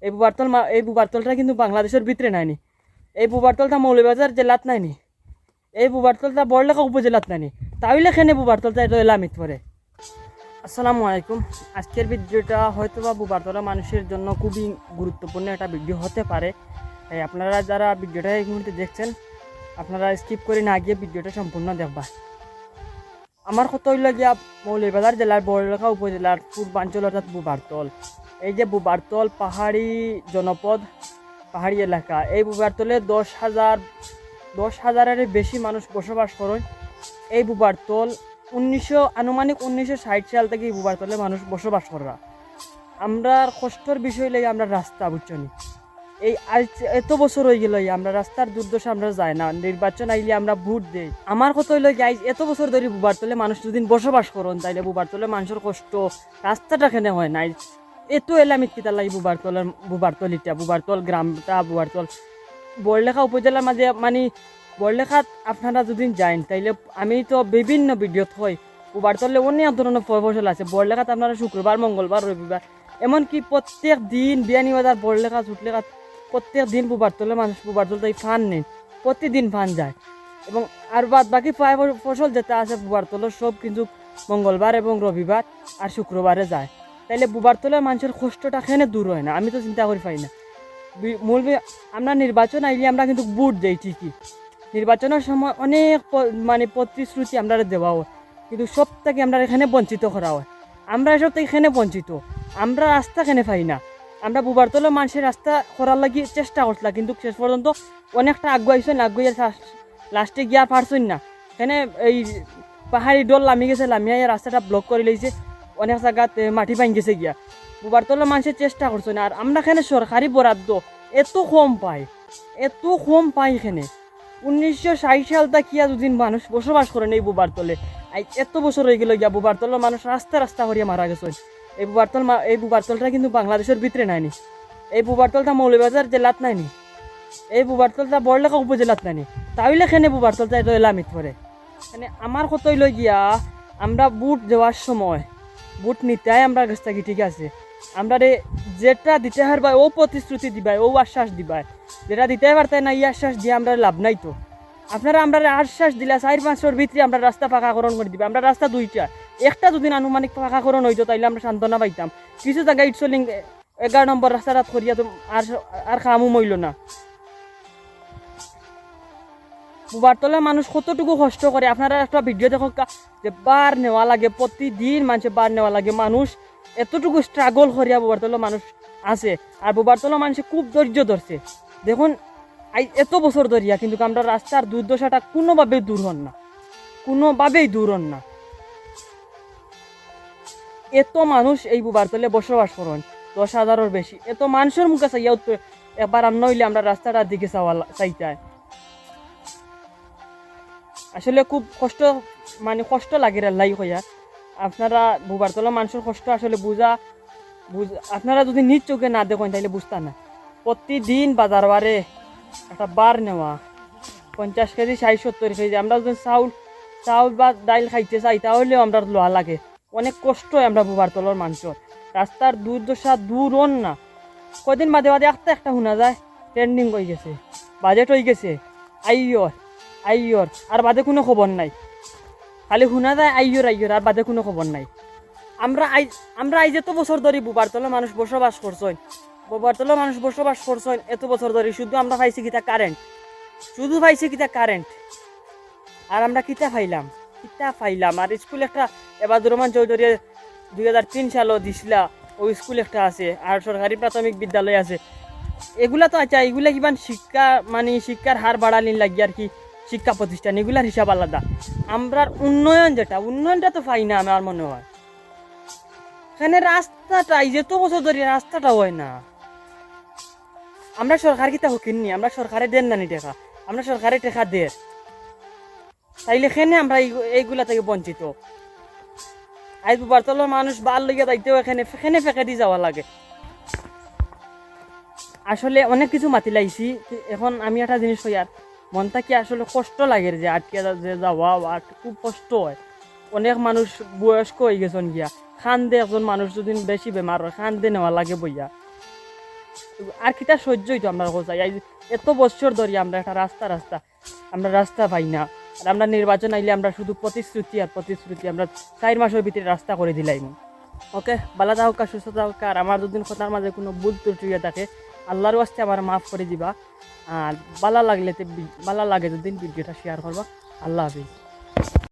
এই বুবারতলটা কিন্তু বাংলাদেশের ভিতরে নাইনি। এই বুবারতলটা মৌলভীবাজার জেলাত নাইনি। এই বুবারতলটা বড়লেখা উপজেলাত নাইনি। তাহলে এখানে বুবারতলটা এটা এলামিত পরে। আসসালামু আলাইকুম। আজকের ভিডিওটা হয়তো বা বুবারতলা মানুষের জন্য খুবই গুরুত্বপূর্ণ একটা ভিডিও হতে পারে। আপনারা যারা ভিডিওটা এই মুহূর্তে দেখছেন, আপনারা স্কিপ করে না গিয়ে ভিডিওটা সম্পূর্ণ দেখবা। আমার কথা হইল গিয়া মৌলভীবাজার জেলার বড়লেখা উপজেলার পূর্বাঞ্চল অর্থাৎ বুবারতল। এই যে বুবারতল পাহাড়ি জনপদ, পাহাড়ি এলাকা। এই বুবারতলে 10,000-এর বেশি মানুষ বসবাস করেন। এই বুবারতল আনুমানিক 1960 সাল থেকে এই বুবারতলে মানুষ বসবাস করা। আমরা কষ্টর বিষয় লাগে আমরা রাস্তা বুঝছনি। এই আজ এত বছর হয়ে গেল আমরা রাস্তার দুর্দশা আমরা যাই না। নির্বাচন আইলে আমরা ভোট দেই। আমার কথা হইল গাইজ, এত বছর ধরে বুবারতলে মানুষ যদি বসবাস করেন তাইলে বুবারতলে মানুষের কষ্ট রাস্তাটা কেন হয় নাই। এত এলামিত কিতা লাগে বুবারতল গ্রামটা, বুবারতল বড়লেখা উপজেলার মাঝে মানে বড়লেখাত আপনারা যদি যান তাইলে আমি তো বিভিন্ন ভিডিওত হয় বুবারতলে অনেক ধরনের ফসল আছে। বড়লেখাত আপনারা শুক্রবার, মঙ্গলবার, রবিবার এমনকি প্রত্যেক দিন বিয়ানীবাজার, বড়লেখা, ছোটলেখা প্রত্যেক দিন বুবারতলে মানুষ বুবারতল তাই ফান নেন, প্রতিদিন ফান যায়। এবং আর বাকি ফসল যেটা আছে বুবারতলের সব কিন্তু মঙ্গলবার এবং রবিবার আর শুক্রবারে যায়। তাইলে বুবারতলের মানুষের কষ্টটা এখানে দূর হয় না, আমি তো চিন্তা করি পাই না। আমরা নির্বাচন আইলে আমরা কিন্তু ভোট দেই ঠিকই, নির্বাচনের সময় অনেক মানে প্রতিশ্রুতি আমরা দেওয়া হয়, কিন্তু সব থেকে আমরা এখানে বঞ্চিত করা হয়। আমরা এসব থেকে এখানে বঞ্চিত, আমরা রাস্তা এখানে পাই না। আমরা বুবারতলের মানুষের রাস্তা করার লাগি চেষ্টা করছিলাম, কিন্তু শেষ পর্যন্ত অনেকটা আগুয়াইছেন, লাস্টে গিয়া পারছেন না। এখানে এই পাহাড়ি ডল লামি গেছে, লামিয়া রাস্তাটা ব্লক করে লইছে, অনেক জায়গাত মাটি পাই গেছে গিয়া। বুবারতলের মানুষের চেষ্টা করছে না। আর আমরা এখানে সরকারি বরাদ্দ এত কম পাই এখানে। 1960 সালটা কিয়া দুদিন মানুষ বসবাস করেন এই বুবারতলে। এত বছর হয়ে গেল গিয়া বুবারতলের মানুষ রাস্তা করিয়া মারা গেছে। এই বুবারতলটা কিন্তু বাংলাদেশের ভিতরে নাইনি। এই বুবারতলটা মৌলভীবাজার জেলাত নাইনি। এই বুবারতলটা বড়লেখা উপজেলাত নাইনি। তাহলে এখানে বুবারতলটা এটা এলামিত পরে। মানে আমার কত হইল গিয়া, আমরা বুট দেওয়ার সময় বুট নিতে আমরা কাছ থাকি, ঠিক আছে, আমরা যেটা দিতে পারবাই ও প্রতিশ্রুতি দিবাই, ও আশ্বাস দিবাই। যেটা দিতে পারতাই না এই আশ্বাস দিয়ে আমরা লাভ নাই। তো আপনারা আমরা আশ্বাস দিলা 4-5 ভিতরে আমরা রাস্তা পাকাকরণ করে দিবা। আমরা রাস্তা দুইটা, একটা যদি আনুমানিক পাকাকরণ হইতো তাইলে আমরা সান্ত্বনা পাইতাম। কিছু জায়গায় ইটসলিং 11 নম্বর রাস্তাটা করিয়া তো আর কামও মইল না। বুবারতলের মানুষ কতটুকু কষ্ট করে আপনারা একটা ভিডিও দেখো, যে বার নেওয়া লাগে, প্রতিদিন মানুষের বার নেওয়া লাগে। মানুষ এতটুকু স্ট্রাগল করিয়া বুবারতলের মানুষ আছে। আর বুবারতলের মানুষে খুব ধৈর্য ধরছে। দেখুন এত বছর ধরিয়া কিন্তু আমরা রাস্তার দুর্দশাটা কোনোভাবেই দূর হন না। এত মানুষ এই বুবারতলে বসবাস করেন, 10,000-এর বেশি। এত মানুষের মুখে চাইয়া এবার আর নইলে আমরা রাস্তাটার দিকে চাইতাই। আসলে খুব কষ্ট লাগে লাই হইয়া। আপনারা বুবারতলা মানুষের কষ্ট আসলে আপনারা যদি নিজ চোখে না দেখেন তাইলে বুঝতা না। প্রতিদিন বারে একটা বার নেওয়া 50 কেজি, 60-70 কেজি। আমরা যদি চাউল বা ডাইল খাইতে চাই তাহলেও আমরা লোহা লাগে। অনেক কষ্ট হয় আমরা বুবারতলার মানুষের। রাস্তার দুর্দশা দূর হন না। কদিন বাদে একটা শোনা যায় ট্রেন্ডিং হয়ে গেছে, বাজেট হয়ে গেছে, আইয়র আর বাদে কোনো খবর নাই। খালি শোনা যায় আইয়র আর বাদে কোনো খবর নাই। আমরা এত বছর ধরে বুবারতলা মানুষ বসবাস করছেন, এত বছর ধরে। শুধু আমরা পাইছি কিতা কারেন্ট, আর আমরা কিতা ফাইলাম। আর স্কুল একটা এবাদুর রহমান চৌধুরী 2003 সালও দিছিলা, ওই স্কুল একটা আছে, আর সরকারি প্রাথমিক বিদ্যালয় আছে। এগুলা তো আচ্ছা, এগুলা কিমান শিক্ষার হার বাড়ালিন লাগি আর কি, শিক্ষা প্রতিষ্ঠান এগুলার হিসাব আলাদা। আমরা উন্নয়নটা তো পাই না। আমার মনে হয় এখানে রাস্তাটা যেত বছর ধরে রাস্তাটা হয় না। আমরা সরকার কিতা হকিনি, আমরা সরকারে দেন না টাকা, আমরা সরকারে টাকা দেয়, তাইলে এখানে আমরা এইগুলা থেকে বঞ্চিত। আজ বুবারতলের মানুষ বার লইয়া যাইতেও এখানে ফেঁকে দিয়ে যাওয়া লাগে। আসলে অনেক কিছু মাতি লাইছি। এখন আমি একটা জিনিস হই, আর মনটা কি আসলে কষ্ট লাগে যে আটকে যাওয়া, আর খুব কষ্ট হয়। অনেক মানুষ বয়স্ক হয়ে গেছেন গিয়া, খান্দে একজন মানুষ যদি বেশি বেমার হয় খান্দে নেওয়া লাগে বইয়া। আর কিতা সহ্যই তো আমরা কোথায় এত বছর ধরে আমরা একটা আমরা রাস্তা পাই না। আর আমরা নির্বাচন আইলে আমরা শুধু প্রতিশ্রুতি আর প্রতিশ্রুতি, আমরা 4 মাসের ভিতরে রাস্তা করে দিলাম। ওকে, ভালো থাকুক, সুস্থ থাকুক। আর আমার যদি কথার মাঝে কোনো ভুল ত্রুটি হয়ে থাকে আল্লাহর ওয়াস্তে আমার মাফ করে দিবা। আর ভালো লাগে যদি ভিডিওটা শেয়ার করবা। আল্লাহ হাফিজ।